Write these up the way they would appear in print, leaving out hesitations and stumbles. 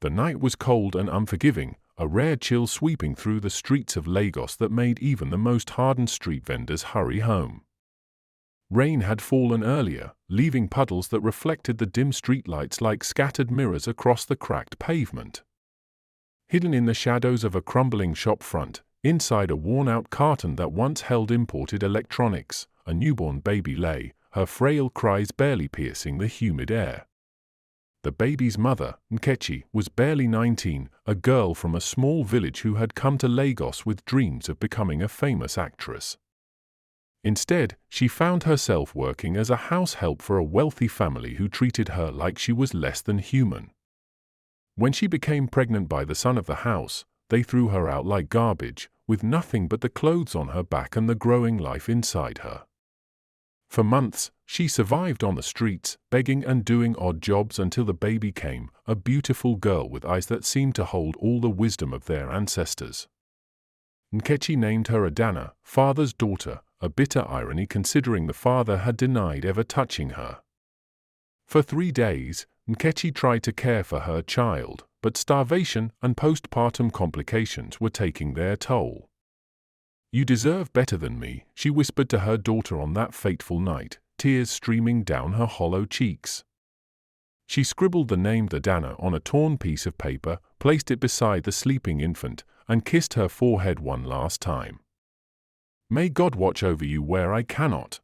The night was cold and unforgiving, a rare chill sweeping through the streets of Lagos that made even the most hardened street vendors hurry home. Rain had fallen earlier, leaving puddles that reflected the dim streetlights like scattered mirrors across the cracked pavement. Hidden in the shadows of a crumbling shop front, inside a worn-out carton that once held imported electronics, a newborn baby lay, her frail cries barely piercing the humid air. The baby's mother, Nkechi, was barely 19, a girl from a small village who had come to Lagos with dreams of becoming a famous actress. Instead, she found herself working as a house help for a wealthy family who treated her like she was less than human. When she became pregnant by the son of the house, they threw her out like garbage, with nothing but the clothes on her back and the growing life inside her. For months, she survived on the streets, begging and doing odd jobs until the baby came, a beautiful girl with eyes that seemed to hold all the wisdom of their ancestors. Nkechi named her Adanna, father's daughter, a bitter irony considering the father had denied ever touching her. For 3 days, Nkechi tried to care for her child, but starvation and postpartum complications were taking their toll. "You deserve better than me," she whispered to her daughter on that fateful night, tears streaming down her hollow cheeks. She scribbled the name Adanna on a torn piece of paper, placed it beside the sleeping infant, and kissed her forehead one last time. "May God watch over you where I cannot."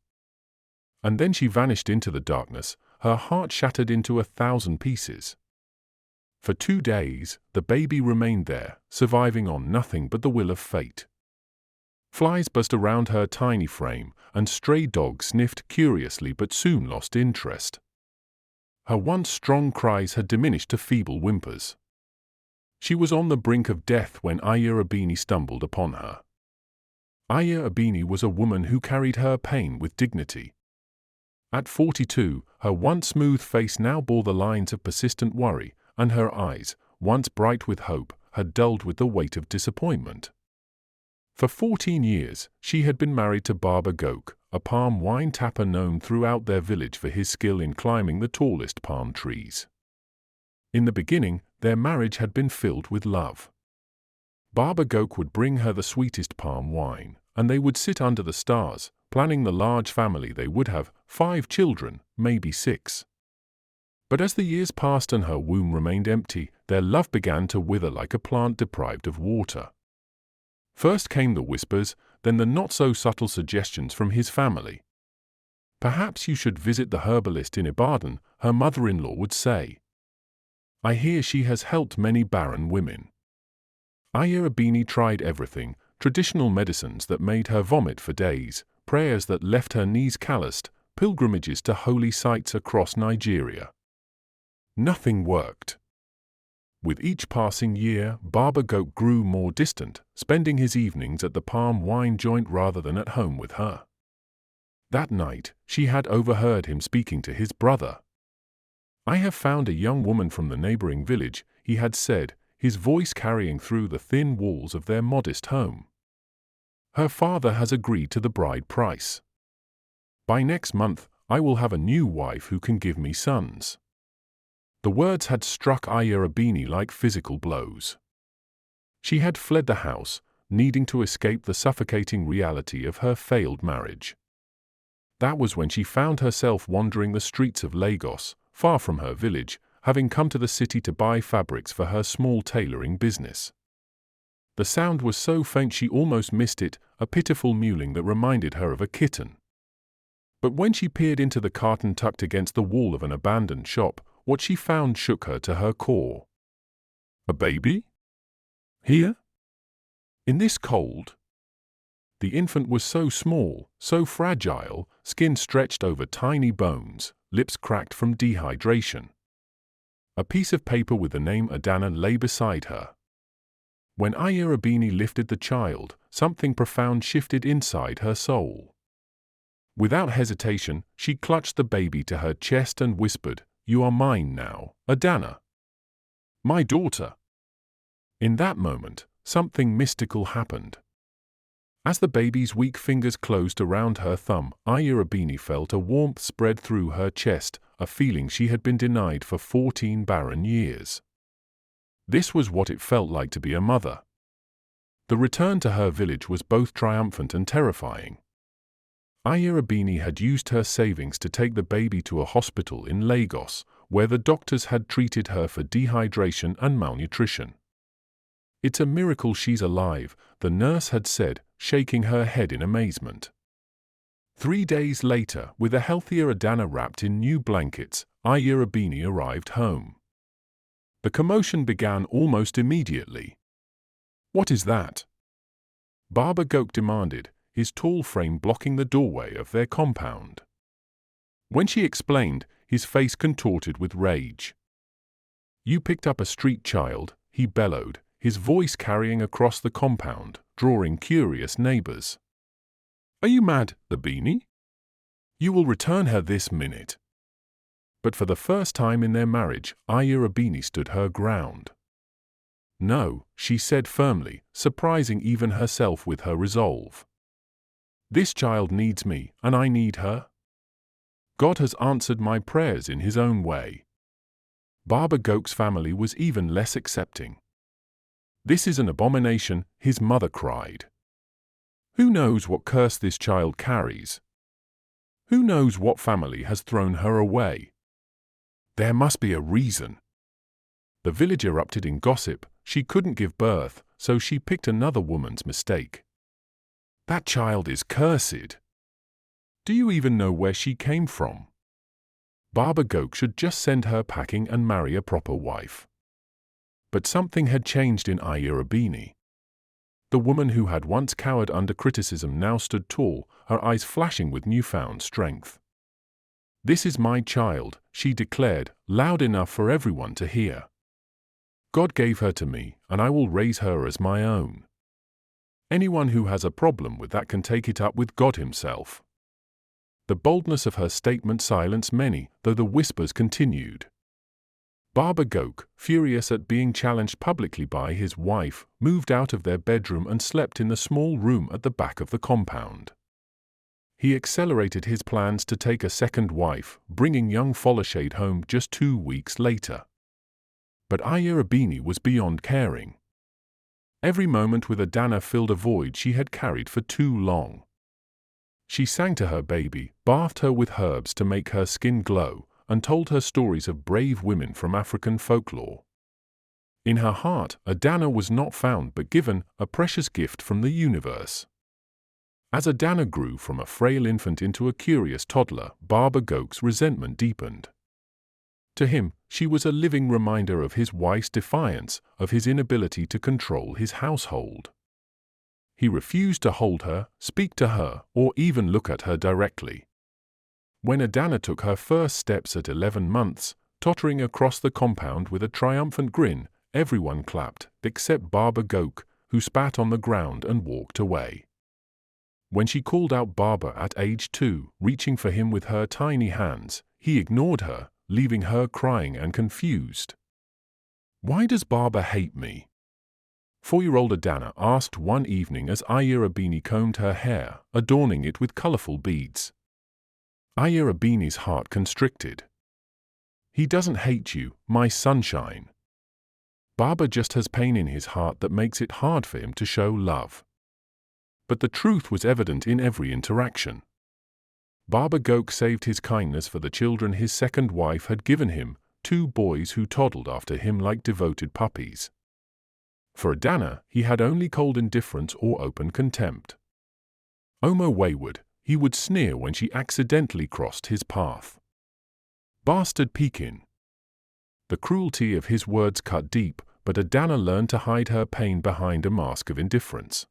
And then she vanished into the darkness, her heart shattered into 1,000 pieces. For 2 days, the baby remained there, surviving on nothing but the will of fate. Flies buzzed around her tiny frame, and stray dogs sniffed curiously but soon lost interest. Her once strong cries had diminished to feeble whimpers. She was on the brink of death when Aya Abini stumbled upon her. Aya Abini was a woman who carried her pain with dignity. At 42, her once smooth face now bore the lines of persistent worry, and her eyes, once bright with hope, had dulled with the weight of disappointment. For 14 years, she had been married to Baba Gok, a palm wine tapper known throughout their village for his skill in climbing the tallest palm trees. In the beginning, their marriage had been filled with love. Baba Gok would bring her the sweetest palm wine, and they would sit under the stars, planning the large family they would have, 5 children, maybe 6. But as the years passed and her womb remained empty, their love began to wither like a plant deprived of water. First came the whispers, then the not-so-subtle suggestions from his family. "Perhaps you should visit the herbalist in Ibadan," her mother-in-law would say. "I hear she has helped many barren women." Aya Abini tried everything, traditional medicines that made her vomit for days, prayers that left her knees calloused, pilgrimages to holy sites across Nigeria. Nothing worked. With each passing year, Baba Gok grew more distant, spending his evenings at the palm wine joint rather than at home with her. That night, she had overheard him speaking to his brother. "I have found a young woman from the neighboring village," he had said, his voice carrying through the thin walls of their modest home. "Her father has agreed to the bride price. By next month, I will have a new wife who can give me sons." The words had struck Aya Abini like physical blows. She had fled the house, needing to escape the suffocating reality of her failed marriage. That was when she found herself wandering the streets of Lagos, far from her village, having come to the city to buy fabrics for her small tailoring business. The sound was so faint she almost missed it, a pitiful mewling that reminded her of a kitten. But when she peered into the carton tucked against the wall of an abandoned shop, what she found shook her to her core. A baby? Here? In this cold? The infant was so small, so fragile, skin stretched over tiny bones, lips cracked from dehydration. A piece of paper with the name Adanna lay beside her. When Aya Abini lifted the child, something profound shifted inside her soul. Without hesitation, she clutched the baby to her chest and whispered, "You are mine now, Adanna. My daughter." In that moment, something mystical happened. As the baby's weak fingers closed around her thumb, Aya Abini felt a warmth spread through her chest, a feeling she had been denied for 14 barren years. This was what it felt like to be a mother. The return to her village was both triumphant and terrifying. Ayurabini had used her savings to take the baby to a hospital in Lagos, where the doctors had treated her for dehydration and malnutrition. "It's a miracle she's alive," the nurse had said, shaking her head in amazement. 3 days later, with a healthier Adanna wrapped in new blankets, Ayurabini arrived home. The commotion began almost immediately. "What is that?" Baba Gok demanded, his tall frame blocking the doorway of their compound. When she explained, his face contorted with rage. "You picked up a street child," he bellowed, his voice carrying across the compound, drawing curious neighbors. "Are you mad, the beanie? You will return her this minute." But for the first time in their marriage, Ayurabini stood her ground. "No," she said firmly, surprising even herself with her resolve. "This child needs me, and I need her. God has answered my prayers in his own way." Baba Gok's family was even less accepting. "This is an abomination," his mother cried. "Who knows what curse this child carries? Who knows what family has thrown her away? There must be a reason." The village erupted in gossip. She couldn't give birth, so she picked another woman's mistake. "That child is cursed. Do you even know where she came from? Baba Gok should just send her packing and marry a proper wife." But something had changed in Ayurabini. The woman who had once cowered under criticism now stood tall, her eyes flashing with newfound strength. "This is my child," she declared, loud enough for everyone to hear. "God gave her to me, and I will raise her as my own. Anyone who has a problem with that can take it up with God himself." The boldness of her statement silenced many, though the whispers continued. Baba Gok, furious at being challenged publicly by his wife, moved out of their bedroom and slept in the small room at the back of the compound. He accelerated his plans to take a second wife, bringing young Folashade home just 2 weeks later. But Ayurabini was beyond caring. Every moment with Adanna filled a void she had carried for too long. She sang to her baby, bathed her with herbs to make her skin glow, and told her stories of brave women from African folklore. In her heart, Adanna was not found but given, a precious gift from the universe. As Adanna grew from a frail infant into a curious toddler, Baba Gok's resentment deepened. To him, she was a living reminder of his wife's defiance, of his inability to control his household. He refused to hold her, speak to her, or even look at her directly. When Adanna took her first steps at 11 months, tottering across the compound with a triumphant grin, everyone clapped, except Baba Gok, who spat on the ground and walked away. When she called out Baba at age 2, reaching for him with her tiny hands, he ignored her, leaving her crying and confused. "Why does Baba hate me?" 4-year-old Adanna asked one evening as Ayurabini combed her hair, adorning it with colorful beads. Ayurabini's heart constricted. "He doesn't hate you, my sunshine. Baba just has pain in his heart that makes it hard for him to show love." But the truth was evident in every interaction. Baba Gok saved his kindness for the children his second wife had given him, 2 boys who toddled after him like devoted puppies. For Adanna, he had only cold indifference or open contempt. Omo wayward, he would sneer when she accidentally crossed his path. "Bastard Pekin." The cruelty of his words cut deep, but Adanna learned to hide her pain behind a mask of indifference.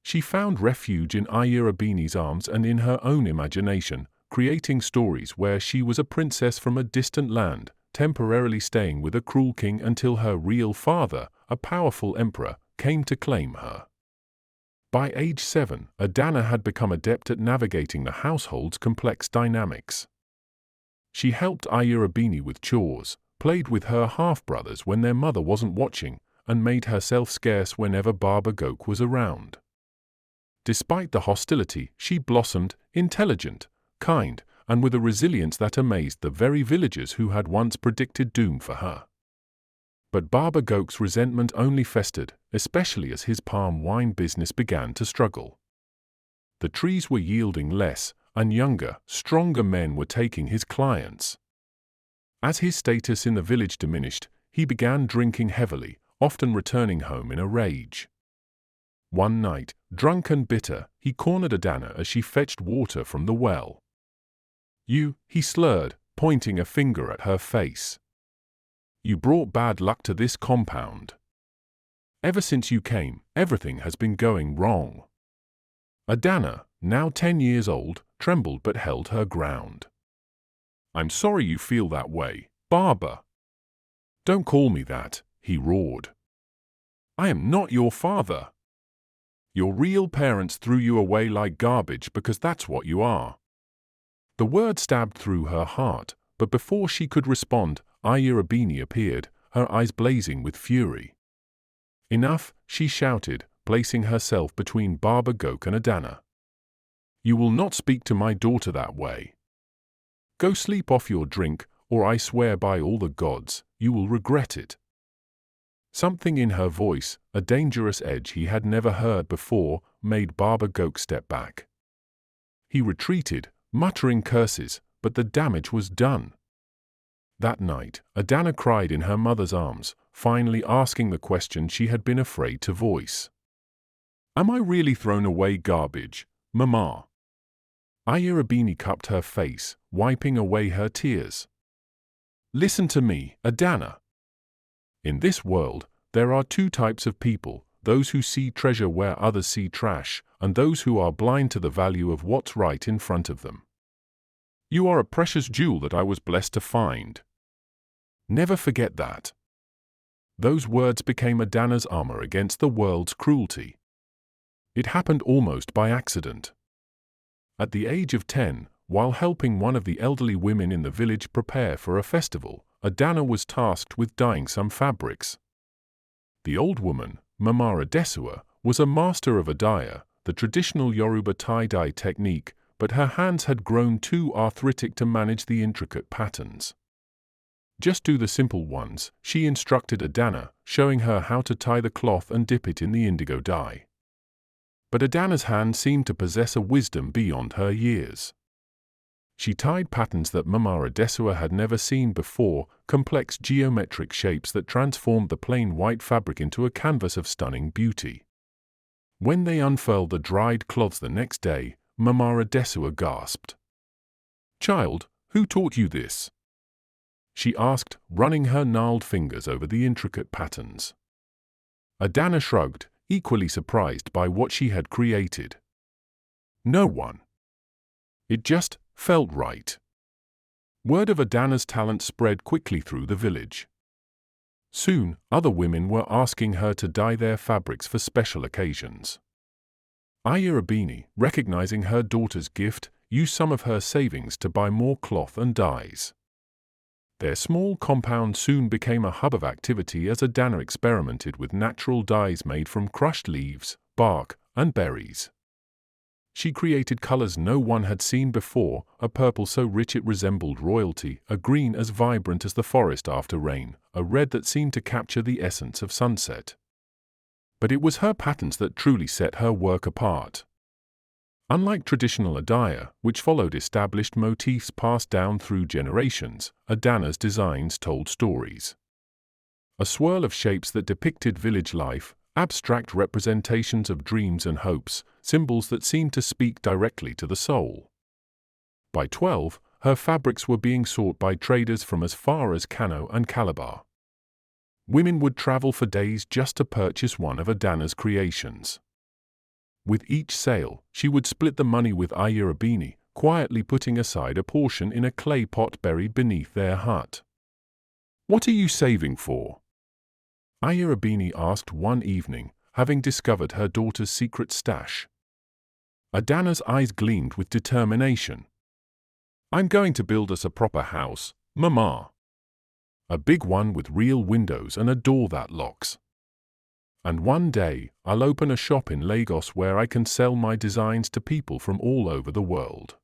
She found refuge in Ayurabini's arms and in her own imagination, creating stories where she was a princess from a distant land, temporarily staying with a cruel king until her real father, a powerful emperor, came to claim her. By age 7, Adanna had become adept at navigating the household's complex dynamics. She helped Ayurabini with chores, played with her half-brothers when their mother wasn't watching, and made herself scarce whenever Baba Gok was around. Despite the hostility, she blossomed, intelligent, kind, and with a resilience that amazed the very villagers who had once predicted doom for her. But Baba Gok's resentment only festered, especially as his palm wine business began to struggle. The trees were yielding less, and younger, stronger men were taking his clients. As his status in the village diminished, he began drinking heavily, often returning home in a rage. One night, drunk and bitter, he cornered Adanna as she fetched water from the well. "You," he slurred, pointing a finger at her face. "You brought bad luck to this compound. Ever since you came, everything has been going wrong." Adanna, now 10 years old, trembled but held her ground. "I'm sorry you feel that way, Baba." "Don't call me that," he roared. "I am not your father. Your real parents threw you away like garbage because that's what you are." The word stabbed through her heart, but before she could respond, Ayurabini appeared, her eyes blazing with fury. "Enough," she shouted, placing herself between Baba Gok and Adanna. "You will not speak to my daughter that way. Go sleep off your drink, or I swear by all the gods, you will regret it." Something in her voice, a dangerous edge he had never heard before, made Baba Gok step back. He retreated, muttering curses, but the damage was done. That night, Adanna cried in her mother's arms, finally asking the question she had been afraid to voice. "Am I really thrown away garbage, Mama?" Ayurabini cupped her face, wiping away her tears. "Listen to me, Adanna. In this world, there are two types of people, those who see treasure where others see trash, and those who are blind to the value of what's right in front of them. You are a precious jewel that I was blessed to find. Never forget that." Those words became Adanna's armor against the world's cruelty. It happened almost by accident. At the age of 10, while helping one of the elderly women in the village prepare for a festival, Adanna was tasked with dyeing some fabrics. The old woman, Mama Adesua, was a master of a dyer, the traditional Yoruba tie-dye technique, but her hands had grown too arthritic to manage the intricate patterns. "Just do the simple ones," she instructed Adanna, showing her how to tie the cloth and dip it in the indigo dye. But Adanna's hand seemed to possess a wisdom beyond her years. She tied patterns that Mama Adesua had never seen before, complex geometric shapes that transformed the plain white fabric into a canvas of stunning beauty. When they unfurled the dried cloths the next day, Mama Adesua gasped. "Child, who taught you this?" she asked, running her gnarled fingers over the intricate patterns. Adanna shrugged, equally surprised by what she had created. "No one. It just felt right." Word of Adanna's talent spread quickly through the village. Soon, other women were asking her to dye their fabrics for special occasions. Ayurabini, recognizing her daughter's gift, used some of her savings to buy more cloth and dyes. Their small compound soon became a hub of activity as Adanna experimented with natural dyes made from crushed leaves, bark, and berries. She created colors no one had seen before, a purple so rich it resembled royalty, a green as vibrant as the forest after rain, a red that seemed to capture the essence of sunset. But it was her patterns that truly set her work apart. Unlike traditional dye, which followed established motifs passed down through generations, Adanna's designs told stories. A swirl of shapes that depicted village life, abstract representations of dreams and hopes, symbols that seemed to speak directly to the soul. By 12, her fabrics were being sought by traders from as far as Kano and Calabar. Women would travel for days just to purchase one of Adanna's creations. With each sale, she would split the money with Ayurabini, quietly putting aside a portion in a clay pot buried beneath their hut. "What are you saving for?" Ayurabini asked one evening, having discovered her daughter's secret stash. Adanna's eyes gleamed with determination. "I'm going to build us a proper house, Mama. A big one with real windows and a door that locks. And one day, I'll open a shop in Lagos where I can sell my designs to people from all over the world."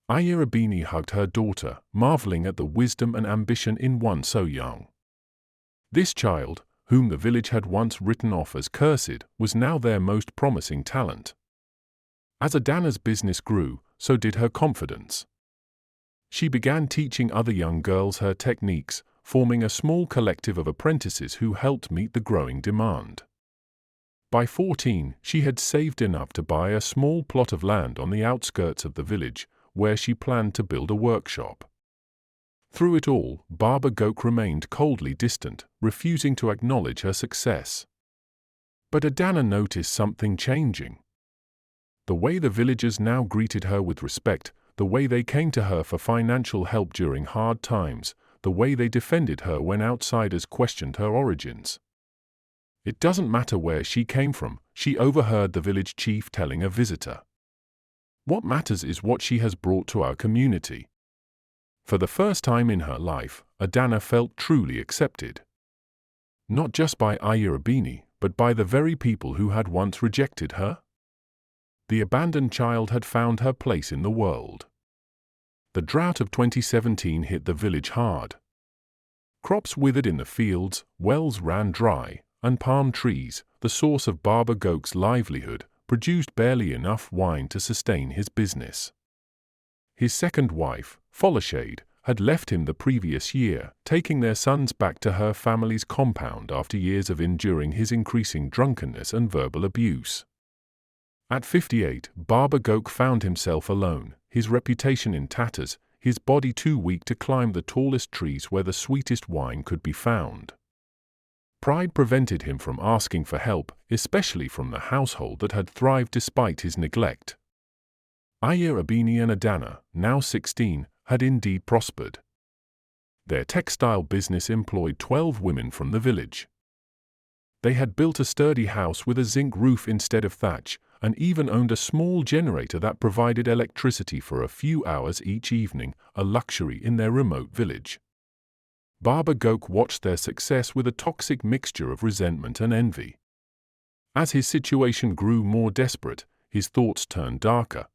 Ayurabini hugged her daughter, marveling at the wisdom and ambition in one so young. This child, whom the village had once written off as cursed, was now their most promising talent. As Adanna's business grew, so did her confidence. She began teaching other young girls her techniques, forming a small collective of apprentices who helped meet the growing demand. By 14, she had saved enough to buy a small plot of land on the outskirts of the village, where she planned to build a workshop. Through it all, Baba Gok remained coldly distant, refusing to acknowledge her success. But Adanna noticed something changing. The way the villagers now greeted her with respect, the way they came to her for financial help during hard times, the way they defended her when outsiders questioned her origins. It doesn't matter where she came from, she overheard the village chief telling a visitor. What matters is what she has brought to our community. For the first time in her life, Adanna felt truly accepted. Not just by Ayurabini, but by the very people who had once rejected her. The abandoned child had found her place in the world. The drought of 2017 hit the village hard. Crops withered in the fields, wells ran dry, and palm trees, the source of Baba Gok's livelihood, produced barely enough wine to sustain his business. His second wife, Folashade, had left him the previous year, taking their sons back to her family's compound after years of enduring his increasing drunkenness and verbal abuse. At 58, Baba Gok found himself alone, his reputation in tatters, his body too weak to climb the tallest trees where the sweetest wine could be found. Pride prevented him from asking for help, especially from the household that had thrived despite his neglect. Ayurabini and Adanna, now 16, had indeed prospered. Their textile business employed 12 women from the village. They had built a sturdy house with a zinc roof instead of thatch, and even owned a small generator that provided electricity for a few hours each evening, a luxury in their remote village. Baba Gok watched their success with a toxic mixture of resentment and envy. As his situation grew more desperate, his thoughts turned darker.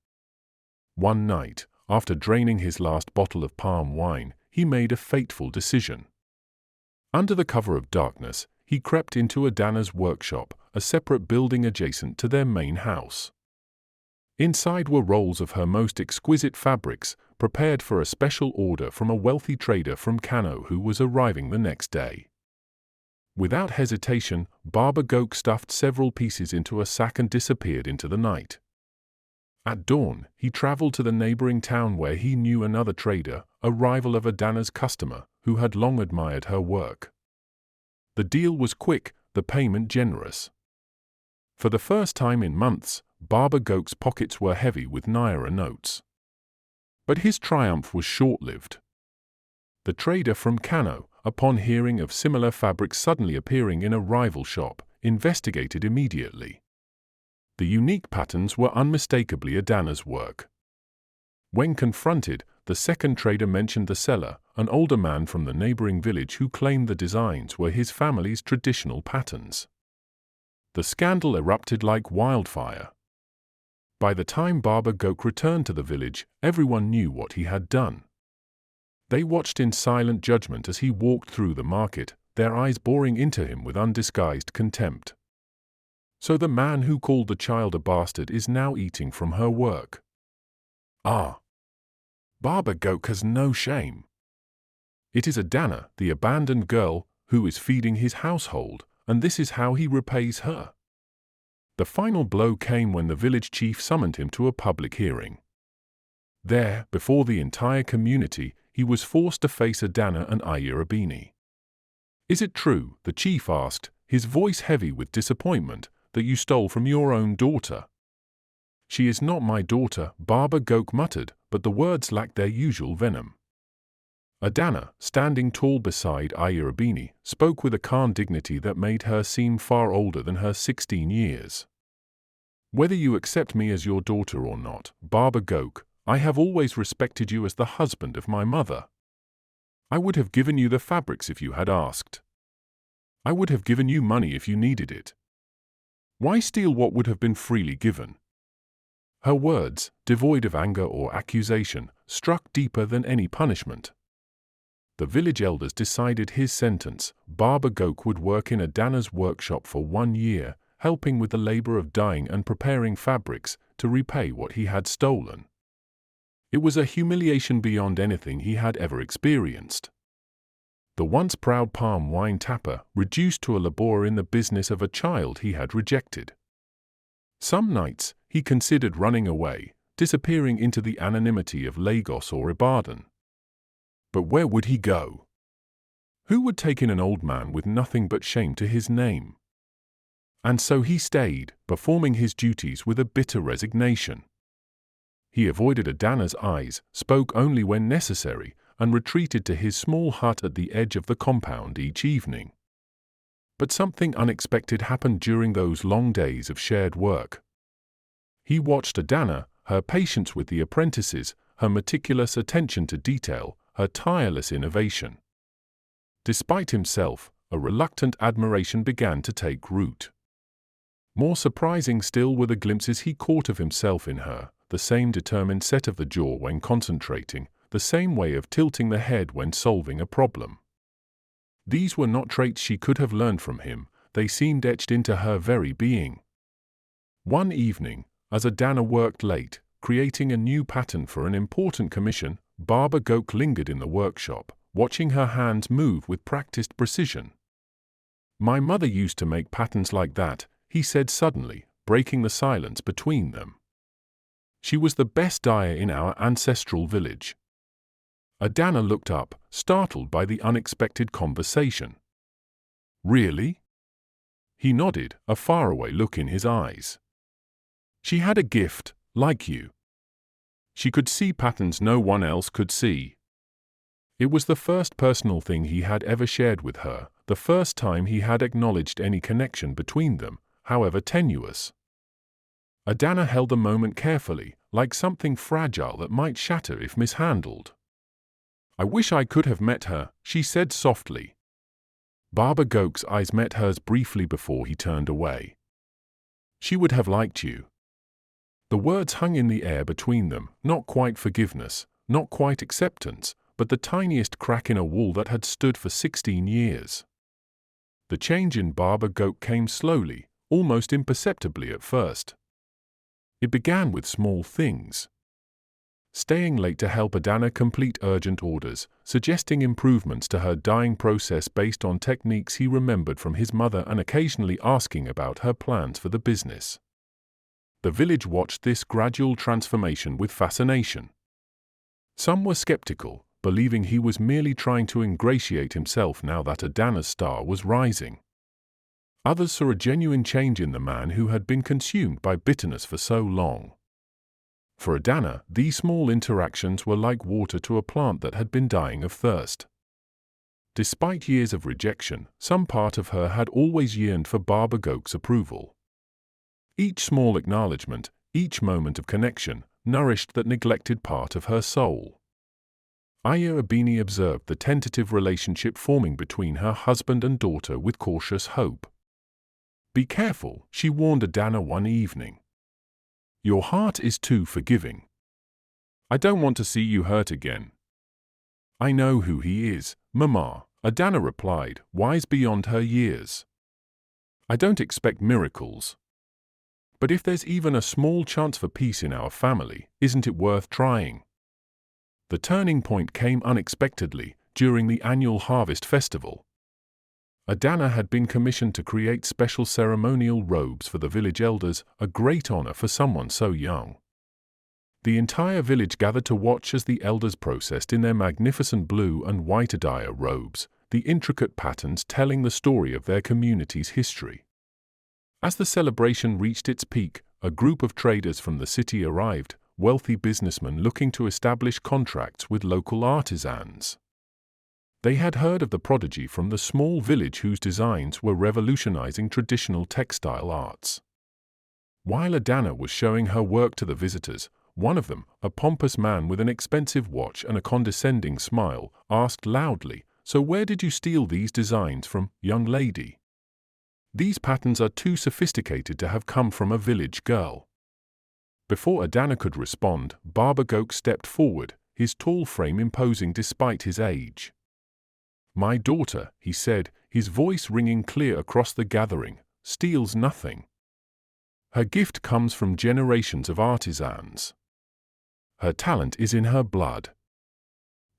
One night, after draining his last bottle of palm wine, he made a fateful decision. Under the cover of darkness, he crept into Adanna's workshop, a separate building adjacent to their main house. Inside were rolls of her most exquisite fabrics, prepared for a special order from a wealthy trader from Kano who was arriving the next day. Without hesitation, Baba Gok stuffed several pieces into a sack and disappeared into the night. At dawn, he traveled to the neighboring town where he knew another trader, a rival of Adanna's customer, who had long admired her work. The deal was quick, the payment generous. For the first time in months, Baba Gok's pockets were heavy with Naira notes. But his triumph was short-lived. The trader from Kano, upon hearing of similar fabrics suddenly appearing in a rival shop, investigated immediately. The unique patterns were unmistakably Adanna's work. When confronted, the second trader mentioned the seller, an older man from the neighboring village who claimed the designs were his family's traditional patterns. The scandal erupted like wildfire. By the time Baba Gok returned to the village, everyone knew what he had done. They watched in silent judgment as he walked through the market, their eyes boring into him with undisguised contempt. So the man who called the child a bastard is now eating from her work. Ah! Baba Gok has no shame. It is Adanna, the abandoned girl, who is feeding his household, and this is how he repays her. The final blow came when the village chief summoned him to a public hearing. There, before the entire community, he was forced to face Adanna and Ayurabini. "Is it true," the chief asked, his voice heavy with disappointment, "that you stole from your own daughter?" "She is not my daughter," Baba Gok muttered, but the words lacked their usual venom. Adanna, standing tall beside Ayurabini, spoke with a calm dignity that made her seem far older than her 16 years. "Whether you accept me as your daughter or not, Baba Gok, I have always respected you as the husband of my mother. I would have given you the fabrics if you had asked. I would have given you money if you needed it. Why steal what would have been freely given?" Her words, devoid of anger or accusation, struck deeper than any punishment. The village elders decided his sentence. Barber Gok would work in Adanna's workshop for 1 year, helping with the labor of dyeing and preparing fabrics to repay what he had stolen. It was a humiliation beyond anything he had ever experienced. The once proud palm wine tapper reduced to a laborer in the business of a child he had rejected. Some nights, he considered running away, disappearing into the anonymity of Lagos or Ibadan. But where would he go? Who would take in an old man with nothing but shame to his name? And so he stayed, performing his duties with a bitter resignation. He avoided Adanna's eyes, spoke only when necessary, and retreated to his small hut at the edge of the compound each evening. But something unexpected happened during those long days of shared work. He watched Adanna, her patience with the apprentices, her meticulous attention to detail, her tireless innovation. Despite himself, a reluctant admiration began to take root. More surprising still were the glimpses he caught of himself in her, the same determined set of the jaw when concentrating, the same way of tilting the head when solving a problem. These were not traits she could have learned from him, they seemed etched into her very being. One evening, as Adanna worked late, creating a new pattern for an important commission, Barber Gok lingered in the workshop, watching her hands move with practiced precision. "My mother used to make patterns like that," he said suddenly, breaking the silence between them. "She was the best dyer in our ancestral village." Adanna looked up, startled by the unexpected conversation. "Really?" He nodded, a faraway look in his eyes. "She had a gift, like you. She could see patterns no one else could see." It was the first personal thing he had ever shared with her, the first time he had acknowledged any connection between them, however tenuous. Adanna held the moment carefully, like something fragile that might shatter if mishandled. "I wish I could have met her," she said softly. Barber Gok's eyes met hers briefly before he turned away. "She would have liked you." The words hung in the air between them, not quite forgiveness, not quite acceptance, but the tiniest crack in a wall that had stood for 16 years. The change in Barber Gok came slowly, almost imperceptibly at first. It began with small things. Staying late to help Adanna complete urgent orders, suggesting improvements to her dyeing process based on techniques he remembered from his mother, and occasionally asking about her plans for the business. The village watched this gradual transformation with fascination. Some were skeptical, believing he was merely trying to ingratiate himself now that Adanna's star was rising. Others saw a genuine change in the man who had been consumed by bitterness for so long. For Adanna, these small interactions were like water to a plant that had been dying of thirst. Despite years of rejection, some part of her had always yearned for Barber Gok's approval. Each small acknowledgement, each moment of connection, nourished that neglected part of her soul. Aya Abini observed the tentative relationship forming between her husband and daughter with cautious hope. "Be careful," she warned Adanna one evening. "Your heart is too forgiving. I don't want to see you hurt again." "I know who he is, Mama," Adanna replied, wise beyond her years. "I don't expect miracles. But if there's even a small chance for peace in our family, isn't it worth trying?" The turning point came unexpectedly, during the annual harvest festival. Adanna had been commissioned to create special ceremonial robes for the village elders, a great honor for someone so young. The entire village gathered to watch as the elders processed in their magnificent blue and white Adanna robes, the intricate patterns telling the story of their community's history. As the celebration reached its peak, a group of traders from the city arrived, wealthy businessmen looking to establish contracts with local artisans. They had heard of the prodigy from the small village whose designs were revolutionizing traditional textile arts. While Adanna was showing her work to the visitors, one of them, a pompous man with an expensive watch and a condescending smile, asked loudly, "So where did you steal these designs from, young lady? These patterns are too sophisticated to have come from a village girl." Before Adanna could respond, Barber Gok stepped forward, his tall frame imposing despite his age. My daughter, he said, his voice ringing clear across the gathering, steals nothing. Her gift comes from generations of artisans. Her talent is in her blood.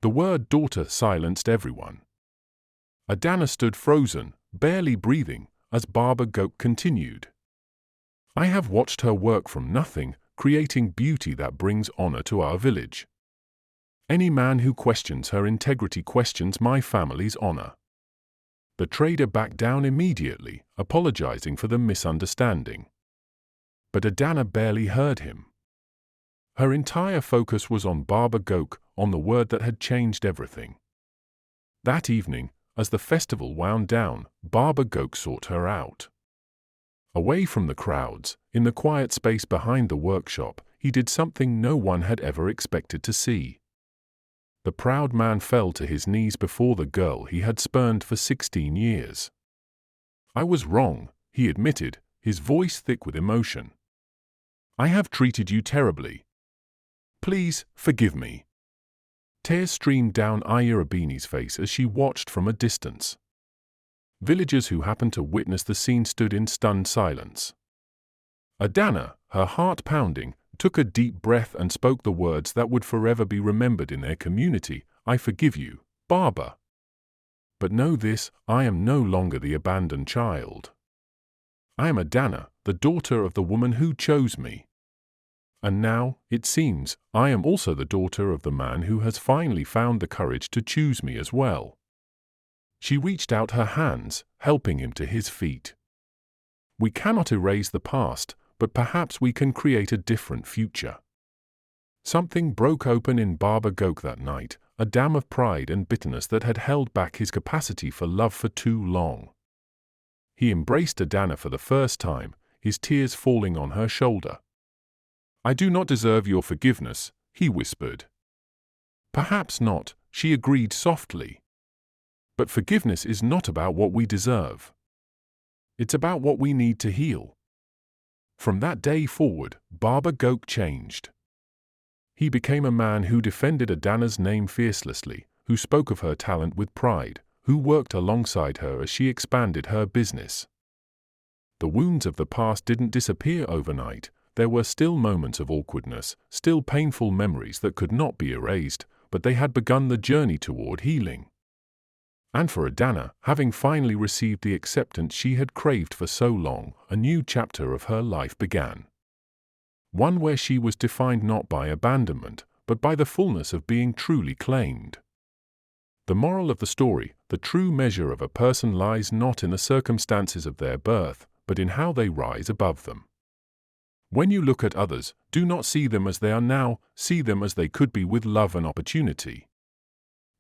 The word daughter silenced everyone. Adanna stood frozen, barely breathing, as Baba Goat continued. I have watched her work from nothing, creating beauty that brings honor to our village. Any man who questions her integrity questions my family's honor. The trader backed down immediately, apologizing for the misunderstanding. But Adanna barely heard him. Her entire focus was on Baba Goat, on the word that had changed everything. That evening, as the festival wound down, Baba Goat sought her out. Away from the crowds, in the quiet space behind the workshop, he did something no one had ever expected to see. The proud man fell to his knees before the girl he had spurned for 16 years. I was wrong, he admitted, his voice thick with emotion. I have treated you terribly. Please, forgive me. Tears streamed down Ayurabini's face as she watched from a distance. Villagers who happened to witness the scene stood in stunned silence. Adanna, her heart pounding, took a deep breath and spoke the words that would forever be remembered in their community. I forgive you, Baba. But know this, I am no longer the abandoned child. I am Adanna, the daughter of the woman who chose me. And now, it seems, I am also the daughter of the man who has finally found the courage to choose me as well. She reached out her hands, helping him to his feet. We cannot erase the past, but perhaps we can create a different future. Something broke open in Baba Goat that night, a dam of pride and bitterness that had held back his capacity for love for too long. He embraced Adanna for the first time, his tears falling on her shoulder. I do not deserve your forgiveness, he whispered. Perhaps not, she agreed softly. But forgiveness is not about what we deserve. It's about what we need to heal. From that day forward, Baba Goat changed. He became a man who defended Adanna's name fiercely, who spoke of her talent with pride, who worked alongside her as she expanded her business. The wounds of the past didn't disappear overnight. There were still moments of awkwardness, still painful memories that could not be erased, but they had begun the journey toward healing. And for Adanna, having finally received the acceptance she had craved for so long, a new chapter of her life began. One where she was defined not by abandonment, but by the fullness of being truly claimed. The moral of the story, the true measure of a person lies not in the circumstances of their birth, but in how they rise above them. When you look at others, do not see them as they are now, see them as they could be with love and opportunity.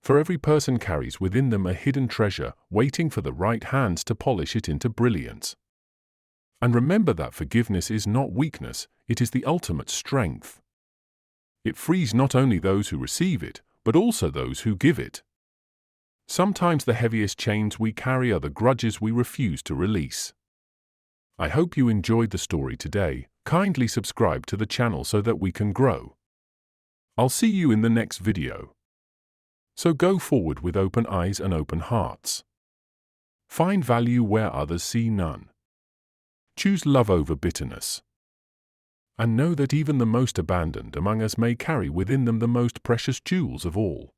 For every person carries within them a hidden treasure, waiting for the right hands to polish it into brilliance. And remember that forgiveness is not weakness, it is the ultimate strength. It frees not only those who receive it, but also those who give it. Sometimes the heaviest chains we carry are the grudges we refuse to release. I hope you enjoyed the story today. Kindly subscribe to the channel so that we can grow. I'll see you in the next video. So go forward with open eyes and open hearts. Find value where others see none. Choose love over bitterness. And know that even the most abandoned among us may carry within them the most precious jewels of all.